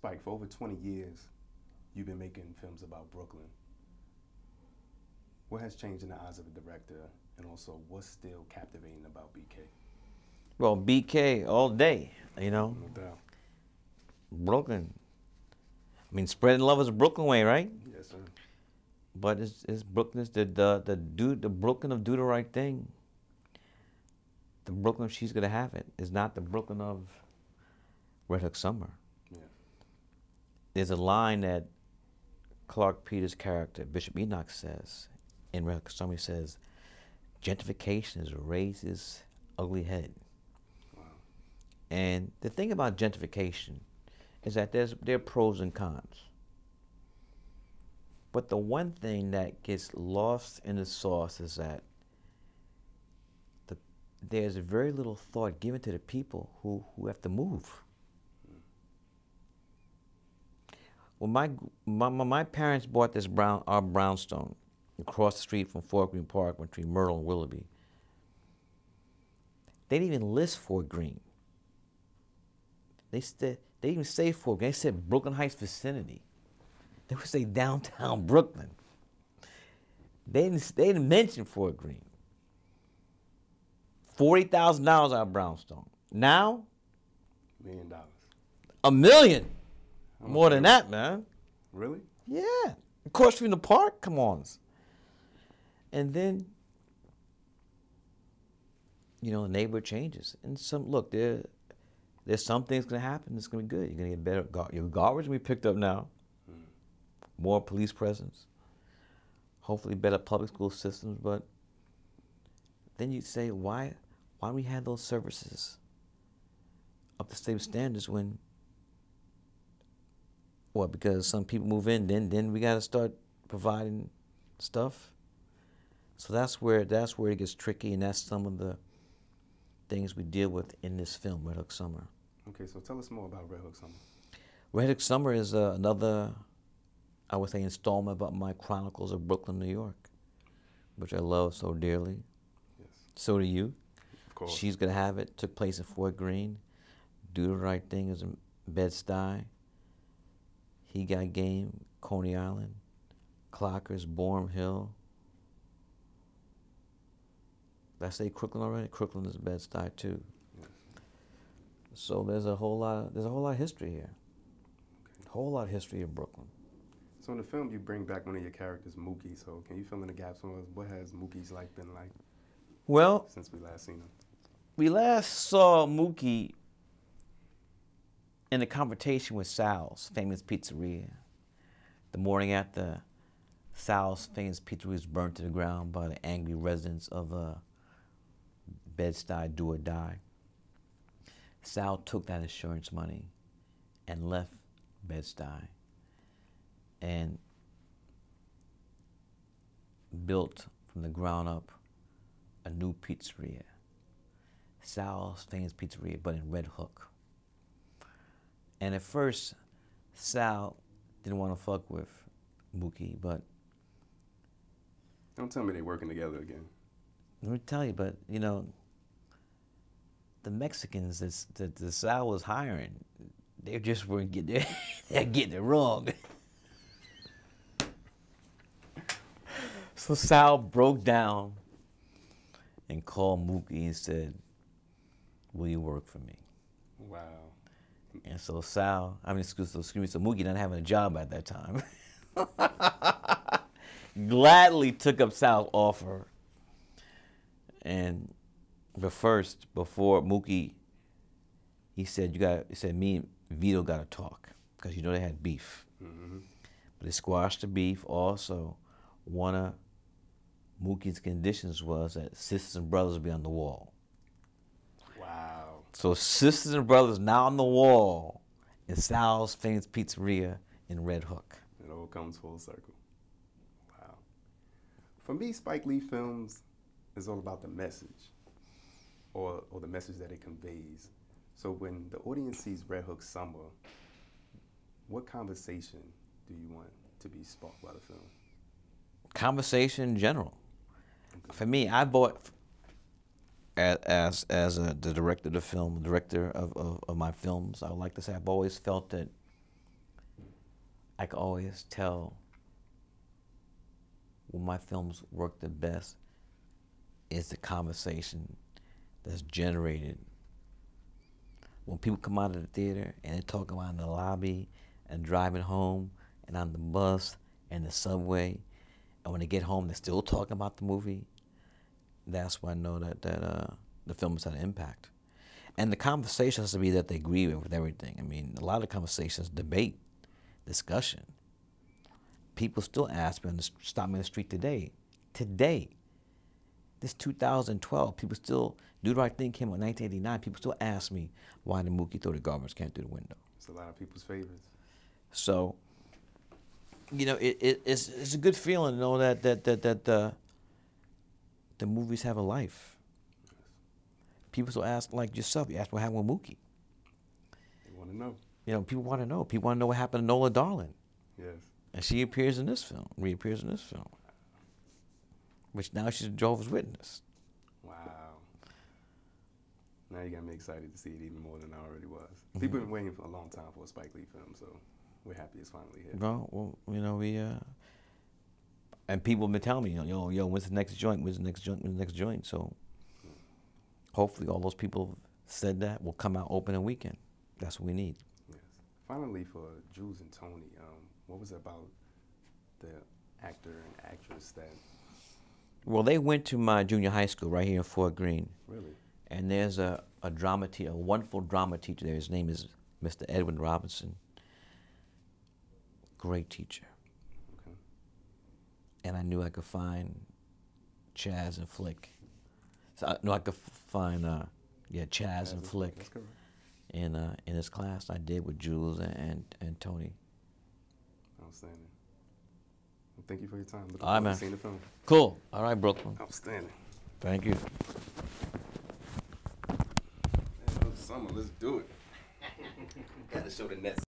Spike, for over 20 years, you've been making films about Brooklyn. What has changed in the eyes of the director, and also what's still captivating about BK? Well, BK all day, you know. No doubt. Brooklyn. I mean, spreading love is a Brooklyn way, right? Yes, sir. But it's Brooklyn. It's the Brooklyn of do the right thing. The Brooklyn of she's gonna have it is not the Brooklyn of Red Hook Summer. Yeah. There's a line that Clark Peters' character, Bishop Enoch, says in Red Hook Summer. He says, gentrification has raised its ugly head. Wow. And the thing about gentrification is that there are pros and cons. But the one thing that gets lost in the sauce is that there's very little thought given to the people who have to move. When my parents bought this our brownstone across the street from Fort Greene Park between Myrtle and Willoughby, they didn't even list Fort Greene. They didn't even say Fort Greene. They said Brooklyn Heights vicinity. They would say downtown Brooklyn. They didn't mention Fort Greene. $40,000 our brownstone. Now, $1 million. $1 million. More than that, man. Really? Yeah. Across from the park, come on. And then, you know, the neighborhood changes. And there's some things gonna happen that's gonna be good. You're gonna get better. Your garbage will be picked up now. More police presence. Hopefully better public school systems. But then you say, why don't we have those services up to state standards when, well, because some people move in, then we gotta start providing stuff. So that's where it gets tricky, and that's some of the things we deal with in this film, Red Hook Summer. Okay, so tell us more about Red Hook Summer. Red Hook Summer is another, I would say, installment about my Chronicles of Brooklyn, New York, which I love so dearly. Yes. So do you. Of course. She's Gonna Have It took place in Fort Greene. Do the Right Thing is in Bed-Stuy. He Got Game, Coney Island. Clockers, Boerum Hill. Did I say CROOKLYN already? CROOKLYN is Bed-Stuy too. Yes. So there's a whole lot of history here. Okay. A whole lot of history of Brooklyn. So in the film, you bring back one of your characters, Mookie. So can you fill in the gaps for us? What has Mookie's life been like Well, since we last seen him? we last saw Mookie in a confrontation with Sal's famous pizzeria. The morning after Sal's famous pizzeria was burnt to the ground by the angry residents of Bed-Stuy, Do or Die. Sal took that insurance money and left Bed-Stuy and built from the ground up a new pizzeria. Sal's famous pizzeria, but in Red Hook. And at first, Sal didn't want to fuck with Mookie, but Don't tell me they're working together again. let me tell you, but you know, the Mexicans that the Sal was hiring, they just weren't they're getting it wrong. So Sal broke down and called Mookie and said, "Will you work for me?" Wow. And so so Mookie not having a job at that time, gladly took up Sal's offer. But first, before Mookie, he said, me and Vito got to talk, because you know they had beef. Mm-hmm. But they squashed the beef. Also, one of Mookie's conditions was that sisters and brothers would be on the wall. Wow. So sisters and brothers now on the wall in Sal's famous pizzeria in Red Hook. It all comes full circle. Wow. For me, Spike Lee films is all about the message, or the message that it conveys. So when the audience sees Red Hook Summer, what conversation do you want to be sparked by the film? Conversation in general. Okay. For me, I bought, as the director of the film, director of my films, I would like to say I've always felt that I can always tell when my films work the best is the conversation that's generated. When people come out of the theater and they talk about in the lobby and driving home and on the bus and the subway, and when they get home they're still talking about the movie, that's when I know that the film has had an impact. And the conversation has to be that they agree with everything. I mean, a lot of conversations, debate, discussion. People still ask me, stop me on the street today. This 2012, people still, Do the Right Thing came out in 1989. People still ask me why did Mookie throw the garbage can through the window. It's a lot of people's favorites. So, you know, it's a good feeling to know that the movies have a life. Yes. People still ask, like yourself, you ask what happened with Mookie. They want to know. You know, people want to know. People want to know what happened to Nola Darling. Yes. And she reappears in this film, which now she's a Jehovah's Witness. Wow. Now you got me excited to see it even more than I already was. People have been waiting for a long time for a Spike Lee film, so we're happy it's finally here. Well, you know, and people have been telling me, yo, when's the next joint? When's the next joint? So hopefully all those people said that will come out opening weekend. That's what we need. Yes. Finally, for Jules and Tony, what was it about the actor and actress that... Well, they went to my junior high school right here in Fort Greene. Really? And there's a drama teacher, a wonderful drama teacher there. His name is Mr. Edwin Robinson. Great teacher. Okay. And I knew I could find Chazz and Flik. So I knew I could find, Chazz and Flik in his class. I did with Jules and Tony. Outstanding. Well, thank you for your time. Looking All right, forward man. to seeing the film. Cool. All right, Brooklyn. Outstanding. Thank you. Summer, let's do it. Gotta show the Nets.